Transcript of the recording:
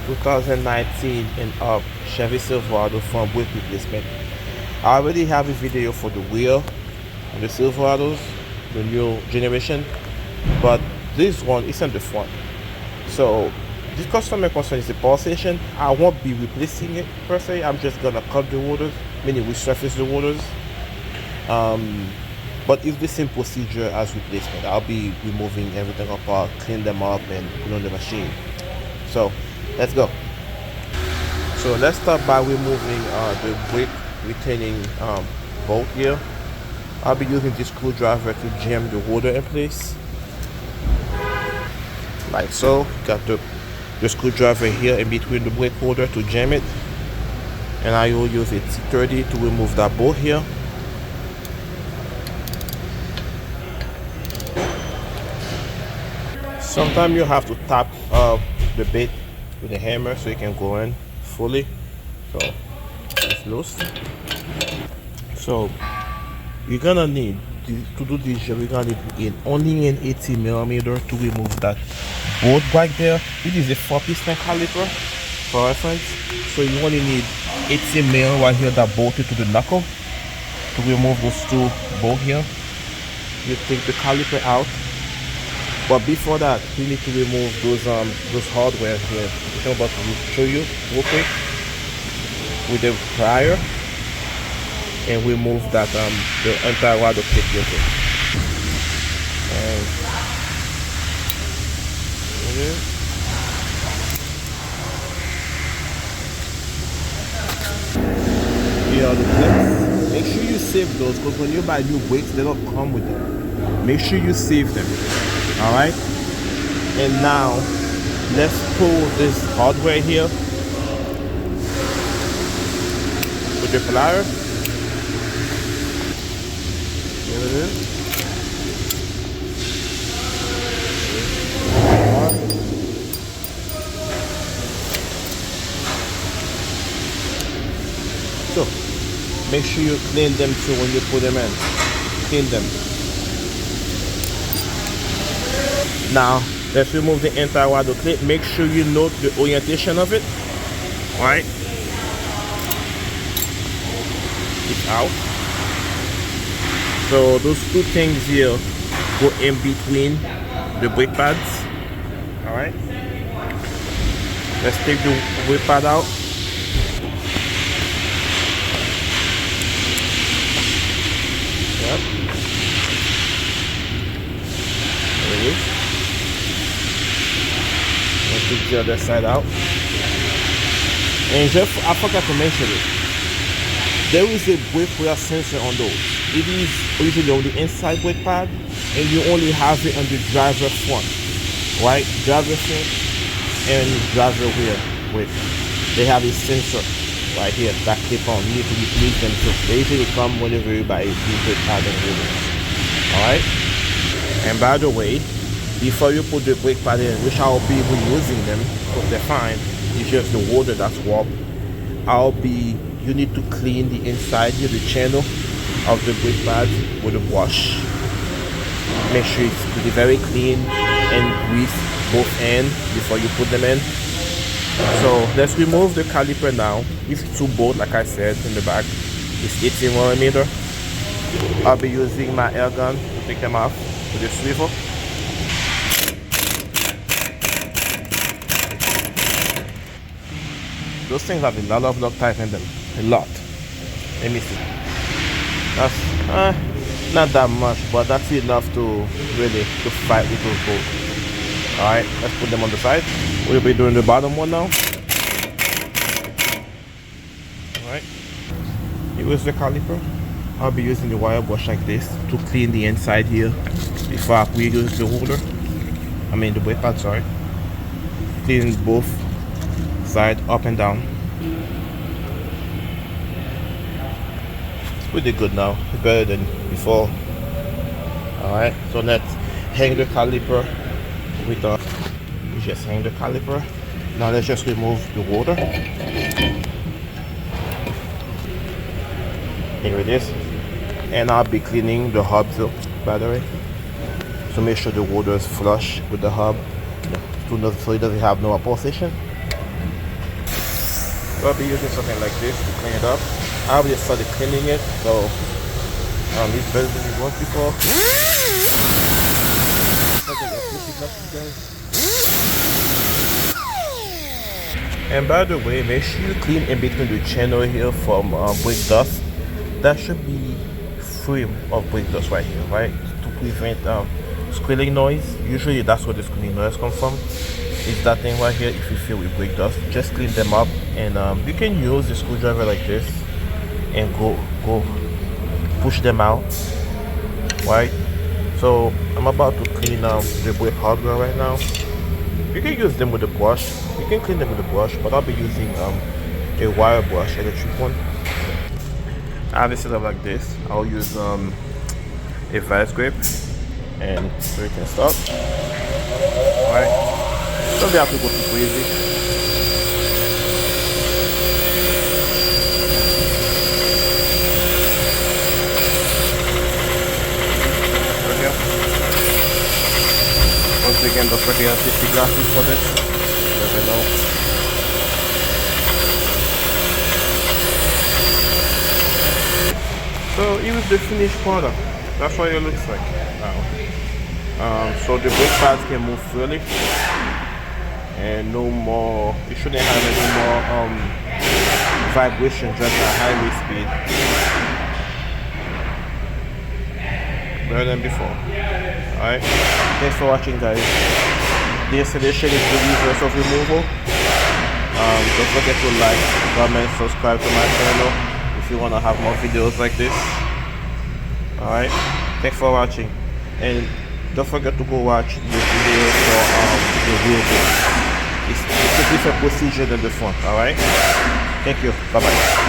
2019 and up Chevy Silverado from brake replacement. I already have a video for the wheel on the Silverados, the new generation, but this one isn't the front. So this customer concern is the power station. I won't be replacing it per se. I'm just gonna cut the rotors, meaning resurface the rotors. But it's the same procedure as replacement. I'll be removing everything apart, clean them up, and put on the machine. So let's go. So let's start by removing the brake retaining bolt here. I'll be using this screwdriver to jam the rotor in place, like so. Got the screwdriver here in between the brake rotor to jam it, and I will use a T30 to remove that bolt here. Sometimes you have to tap the bit with a hammer so it can go in fully. So it's loose. So you're gonna need to do this. You're gonna need only an 80mm to remove that bolt back there. It is a 4-piston caliper for reference. So you only need 80mm right here that bolted to the knuckle to remove those two bolts here. You take the caliper out. But before that, we need to remove those hardware here, which I'm about to show you real quick with the plier, and remove that the entire rod of clip here. And here are the clips. Make sure you save those, because when you buy new brakes, they don't come with them. Make sure you save them. Alright, and now let's pull this hardware here with the plier. Here it is. So make sure you clean them too when you put them in. Clean them. Now let's remove the entire water clip. Make sure you note the orientation of it. Alright, it's out. So those two things here go in between the brake pads. Alright, let's take the brake pad out. Yep, there it is. Take the other side out. And just, I forgot to mention it, there is a brake wear sensor on those. It is usually on the inside brake pad, and you only have it on the driver front, right? Driver front and driver rear brake. They have a sensor right here that clip on. You need to replace them too. They usually come whenever you buy a new brake pad and wheels. Alright? And by the way, before you put the brake pad in, which I'll be reusing them because they're fine, it's just the water that's warped. You need to clean the inside here, the channel of the brake pad with a brush. Make sure it's very clean and grease both ends before you put them in. So let's remove the caliper now. It's two bolts, like I said, in the back. It's 18mm. I'll be using my air gun to take them off with a swivel. Those things have a lot of Loctite in them. A lot. Let me see. That's not that much, but that's enough to really to fight with those bolts. Alright, let's put them on the side. We'll be doing the bottom one now. Alright. Here is the caliper. I'll be using the wire brush like this to clean the inside here before I reuse the roller. I mean the brake pad, sorry. Clean both side up and down. It's pretty good now, better than before. Alright, so let's hang the caliper with we just hang the caliper. Now let's just remove the water. Here it is. And I'll be cleaning the hubs up, by the way, to make sure the water is flush with the hub so it doesn't have no opposition. So I'll be using something like this to clean it up. I already started cleaning it, so it's better than it was before. And by the way, make sure you clean in between the channel here from brake dust. That should be free of brake dust right here, right? To prevent squealing noise. Usually that's where the squealing noise comes from. It's that thing right here. If you feel with brake dust, just clean them up, and you can use the screwdriver like this and go push them out, right? So I'm about to clean the brake hardware right now. You can use them with a brush. You can clean them with a brush, but I'll be using a wire brush, electric one. I have it set up like this. I'll use a vice grip, and so you can start. Alright. Don't have to go too crazy. Right here. Once again, don't forget your safety glasses for this. Never know. So it was the finished product. That's what it looks like now. So the brake pads can move freely, and no more. You shouldn't have any more vibration just at highway speed. Better than before. Alright. Thanks for watching, guys. The installation is the reverse of removal. Don't forget to like, comment, subscribe to my channel if you want to have more videos like this. Alright. Thanks for watching. And don't forget to go watch the video for the wheel box. It's a different procedure than the front. Alright. Thank you. Bye bye.